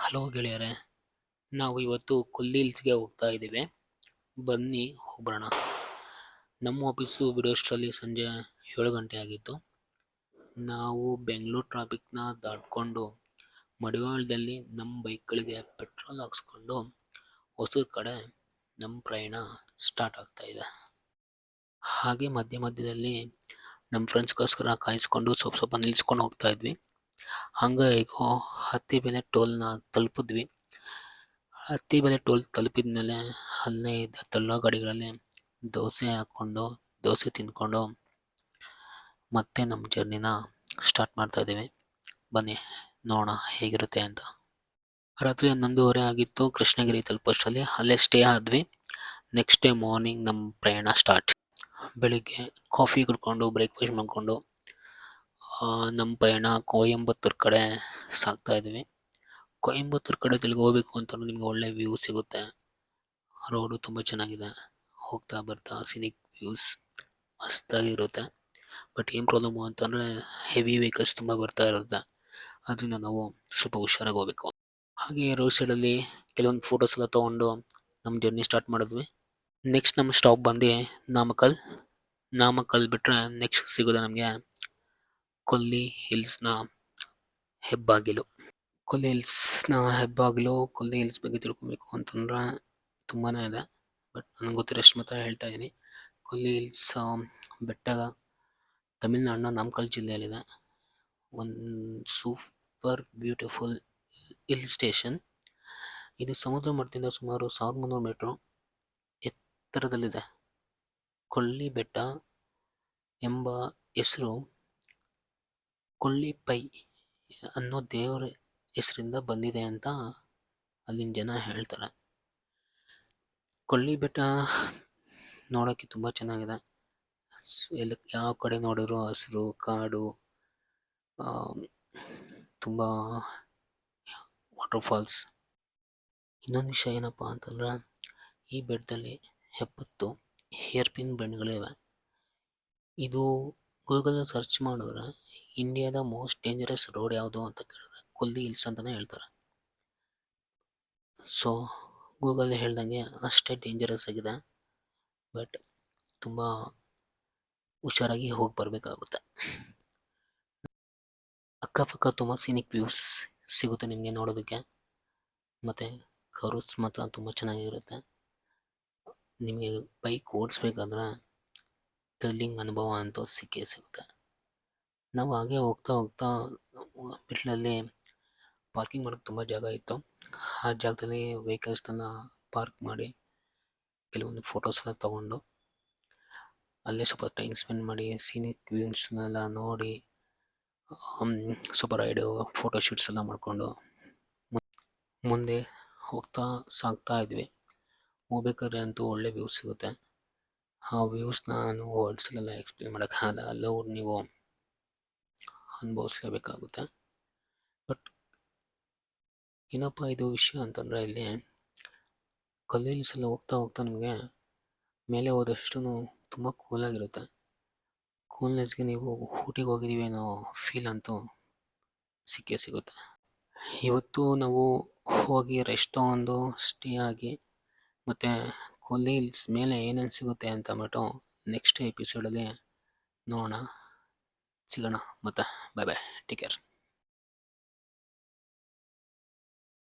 Hello ಗೆಳೆಯರೇ, ನಾವು ಇವತ್ತು ಕೊಲ್ಲಿ ಹಿಲ್ಸ್ಗೆ ಹೋಗ್ತಾ ಇದ್ದೀವಿ. ಬನ್ನಿ ಹೋಗ್ಬರೋಣ. ನಮ್ಮ ಆಫೀಸು ಬಿಡೋಷ್ಟರಲ್ಲಿ ಸಂಜೆ 7 ಗಂಟೆ ಆಗಿತ್ತು. ನಾವು ಬೆಂಗಳೂರು ಟ್ರಾಫಿಕ್ನ ದಾಟ್ಕೊಂಡು ಮಡಿವಾಳದಲ್ಲಿ ನಮ್ಮ ಬೈಕ್ಗಳಿಗೆ ಪೆಟ್ರೋಲ್ ಹಾಕ್ಸ್ಕೊಂಡು ಹೊಸೂರು ಕಡೆ ನಮ್ಮ ಪ್ರಯಾಣ ಸ್ಟಾರ್ಟ್ ಆಗ್ತಾ ಇದೆ. ಹಾಗೆ ಮಧ್ಯದಲ್ಲಿ ನಮ್ಮ ಫ್ರೆಂಡ್ಸ್ಗೋಸ್ಕರ ಕಾಯಿಸ್ಕೊಂಡು ಸ್ವಲ್ಪ ನಿಲ್ಸ್ಕೊಂಡು ಹೋಗ್ತಾ ಇದ್ವಿ. ಹಂಗೆ ಹೇಗೋ ಹತ್ತಿಬೆಲೆ ಟೋಲ್ನ ತಲುಪಿದ್ವಿ. ಹತ್ತಿಬೆಲೆ ಟೋಲ್ ತಲುಪಿದ್ಮೇಲೆ ಅಲ್ಲೇ ಇದ್ದ ತಳ್ಳೋ ಗಾಡಿಗಳಲ್ಲಿ ದೋಸೆ ಹಾಕ್ಕೊಂಡು ದೋಸೆ ತಿಂದ್ಕೊಂಡು ಮತ್ತೆ ನಮ್ಮ ಜರ್ನಿನ ಸ್ಟಾರ್ಟ್ ಮಾಡ್ತಾ ಇದ್ದೀವಿ. ಬನ್ನಿ ನೋಡೋಣ ಹೇಗಿರುತ್ತೆ ಅಂತ. ರಾತ್ರಿ 11:30 ಆಗಿತ್ತು. ಕೃಷ್ಣಗಿರಿ ತಲುಪೋಷ್ಟರಲ್ಲಿ ಅಲ್ಲೇ ಸ್ಟೇ ಆದ್ವಿ. ನೆಕ್ಸ್ಟ್ ಡೇ ಮಾರ್ನಿಂಗ್ ನಮ್ಮ ಪ್ರಯಾಣ ಸ್ಟಾರ್ಟ್. ಬೆಳಿಗ್ಗೆ ಕಾಫಿ ಕುಡ್ಕೊಂಡು ಬ್ರೇಕ್ಫಾಸ್ಟ್ ಮಾಡ್ಕೊಂಡು ನಮ್ಮ ಪಯಣ ಕೊಯಂಬತ್ತೂರು ಕಡೆ ಸಾಗ್ತಾ ಇದ್ವಿ. ಕೊಯಂಬತ್ತೂರು ಕಡೆ ಹೋಗ್ಬೇಕು ಅಂತಂದ್ರೆ ನಿಮ್ಗೆ ಒಳ್ಳೆ ವ್ಯೂ ಸಿಗುತ್ತೆ. ರೋಡು ತುಂಬ ಚೆನ್ನಾಗಿದೆ. ಹೋಗ್ತಾ ಬರ್ತಾ ಸಿನಿಕ್ ವ್ಯೂಸ್ ಮಸ್ತಾಗಿರುತ್ತೆ. ಬಟ್ ಏನು ಪ್ರಾಬ್ಲಮ್ಮು ಅಂತಂದರೆ ಹೆವಿ ವೆಹಿಕಲ್ಸ್ ತುಂಬ ಬರ್ತಾ ಇರುತ್ತೆ. ಅದರಿಂದ ನಾವು ಸ್ವಲ್ಪ ಹುಷಾರಾಗಿ ಹೋಗ್ಬೇಕು. ಹಾಗೆ ರೋಡ್ ಸೈಡಲ್ಲಿ ಕೆಲವೊಂದು ಫೋಟೋಸ್ ಎಲ್ಲ ತೊಗೊಂಡು ನಮ್ಮ ಜರ್ನಿ ಸ್ಟಾರ್ಟ್ ಮಾಡಿದ್ವಿ. ನೆಕ್ಸ್ಟ್ ನಮ್ಮ ಸ್ಟಾಪ್ ಬಂದು ನಾಮಕ್ಕಲ್ ಬಿಟ್ಟರೆ ನೆಕ್ಸ್ಟ್ ಸಿಗೋದು ನಮಗೆ ಕೊಲ್ಲಿ ಹಿಲ್ಸ್ನ ಹೆಬ್ಬಾಗಿಲು. ಕೊಲ್ಲಿ ಹಿಲ್ಸ್ ಬಗ್ಗೆ ತಿಳ್ಕೊಬೇಕು ಅಂತಂದ್ರೆ ತುಂಬಾ ಇದೆ. ಬಟ್ ನನಗೆ ಗೊತ್ತಿರೋಷ್ಟು ಮಾತ್ರ ಹೇಳ್ತಾ ಇದ್ದೀನಿ. ಕೊಲ್ಲಿ ಹಿಲ್ಸ್ ಬೆಟ್ಟ ತಮಿಳ್ನಾಡಿನ ನಾಮಕ್ಕಲ್ ಜಿಲ್ಲೆಯಲ್ಲಿದೆ. ಒಂದು ಸೂಪರ್ ಬ್ಯೂಟಿಫುಲ್ ಹಿಲ್ ಸ್ಟೇಷನ್. ಇದು ಸಮುದ್ರ ಮಟ್ಟದಿಂದ ಸುಮಾರು 1300 ಮೀಟ್ರು ಎತ್ತರದಲ್ಲಿದೆ. ಕೊಳ್ಳಿ ಬೆಟ್ಟ ಎಂಬ ಹೆಸರು ಕೊಳ್ಳಿಪೈ ಅನ್ನೋ ದೇವರ ಹೆಸರಿಂದ ಬಂದಿದೆ ಅಂತ ಅಲ್ಲಿನ ಜನ ಹೇಳ್ತಾರೆ. ಕೊಳ್ಳಿ ಬೆಟ್ಟ ನೋಡೋಕ್ಕೆ ತುಂಬ ಚೆನ್ನಾಗಿದೆ. ಯಾವ ಕಡೆ ನೋಡಿದ್ರು ಹಸಿರು ಕಾಡು, ತುಂಬ ವಾಟರ್ ಫಾಲ್ಸ್. ಇನ್ನೊಂದು ವಿಷಯ ಏನಪ್ಪ ಅಂತಂದ್ರೆ ಈ ಬೆಟ್ಟದಲ್ಲಿ 70 ಹೇರ್ ಪಿನ್ ಬೆಂಡ್ಗಳಿವೆ. ಇದು ಗೂಗಲ್ ಸರ್ಚ್ ಮಾಡಿದ್ರೆ ಇಂಡಿಯಾದ ಮೋಸ್ಟ್ ಡೇಂಜರಸ್ ರೋಡ್ ಯಾವುದು ಅಂತ ಕೇಳಿದ್ರೆ ಕೊಲ್ಲಿ ಹಿಲ್ಸ್ ಅಂತಲೇ ಹೇಳ್ತಾರೆ. ಸೊ ಗೂಗಲ್ ಹೇಳ್ದಂಗೆ ಅಷ್ಟೇ ಡೇಂಜರಸ್ ಆಗಿದೆ. ಬಟ್ ತುಂಬ ಹುಷಾರಾಗಿ ಹೋಗಿ ಬರಬೇಕಾಗುತ್ತೆ. ಅಕ್ಕಪಕ್ಕ ತುಂಬ ಸಿನಿಕ್ ವ್ಯೂಸ್ ಸಿಗುತ್ತೆ ನಿಮಗೆ ನೋಡೋದಕ್ಕೆ. ಮತ್ತು ಕರ್ವ್ಸ್ ಮಾತ್ರ ತುಂಬ ಚೆನ್ನಾಗಿರುತ್ತೆ. ನಿಮಗೆ ಬೈಕ್ ಓಡಿಸ್ಬೇಕಾದ್ರೆ ಥ್ರಿಲ್ಲಿಂಗ್ ಅನುಭವ ಅಂತೂ ಸಿಕ್ಕೇ ಸಿಗುತ್ತೆ. ನಾವು ಹಾಗೆ ಹೋಗ್ತಾ ಮಿಡ್ಲಲ್ಲಿ ಪಾರ್ಕಿಂಗ್ ಮಾಡೋಕ್ಕೆ ತುಂಬ ಜಾಗ ಇತ್ತು. ಆ ಜಾಗದಲ್ಲಿ ವೆಹಿಕಲ್ಸ್ನೆಲ್ಲ ಪಾರ್ಕ್ ಮಾಡಿ ಕೆಲವೊಂದು ಫೋಟೋಸ್ ಎಲ್ಲ ತೊಗೊಂಡು ಅಲ್ಲೇ ಸ್ವಲ್ಪ ಟೈಮ್ ಸ್ಪೆಂಡ್ ಮಾಡಿ ಸೀನಿಕ್ ವ್ಯೂಸ್ನೆಲ್ಲ ನೋಡಿ ಸ್ವಲ್ಪ ರೈಡು ಫೋಟೋಶೂಟ್ಸ್ ಎಲ್ಲ ಮಾಡಿಕೊಂಡು ಮುಂದೆ ಸಾಗ್ತಾ ಇದ್ವಿ. ಹೋಗ್ಬೇಕಾದ್ರೆ ಅಂತೂ ಒಳ್ಳೆ ವ್ಯೂಸ್ ಸಿಗುತ್ತೆ. ಆ ವ್ಯೂಸ್ನ ನಾನು ವರ್ಡ್ಸಲ್ಲೆಲ್ಲ ಎಕ್ಸ್ಪ್ಲೇನ್ ಮಾಡೋಕ್ಕಾಗಲ್ಲ. ಅಲ್ಲೂ ನೀವು ಅನುಭವಿಸ್ಲೇಬೇಕಾಗುತ್ತೆ. ಬಟ್ ಏನಪ್ಪ ಇದು ವಿಷಯ ಅಂತಂದರೆ ಇಲ್ಲಿ ಕೊಲ್ಲಿ ಹಿಲ್ಸ್ ಎಲ್ಲ ಹೋಗ್ತಾ ನಿಮಗೆ ಮೇಲೆ ಹೋದಷ್ಟು ತುಂಬ ಕೂಲಾಗಿರುತ್ತೆ. ಕೂಲ್ನೆಸ್ಗೆ ನೀವು ಊಟಿಗೆ ಹೋಗಿದ್ದೀವಿ ಅನ್ನೋ ಫೀಲ್ ಅಂತೂ ಸಿಕ್ಕೇ ಸಿಗುತ್ತೆ. ಇವತ್ತು ನಾವು ಹೋಗಿ ರೆಸ್ಟ್ ತೊಗೊಂಡು ಸ್ಟೇ ಆಗಿ ಮತ್ತು ಕೊಲ್ಲಿ ಹಿಲ್ಸ್ ಮೇಲೆ ಏನೇನು ಸಿಗುತ್ತೆ ಅಂತ ಅಂದ್ಬಿಟ್ಟು ನೆಕ್ಸ್ಟ್ ಎಪಿಸೋಡಲ್ಲಿ ನೋಡೋಣ. ಸಿಗೋಣ ಮತ್ತೆ. Bye take care.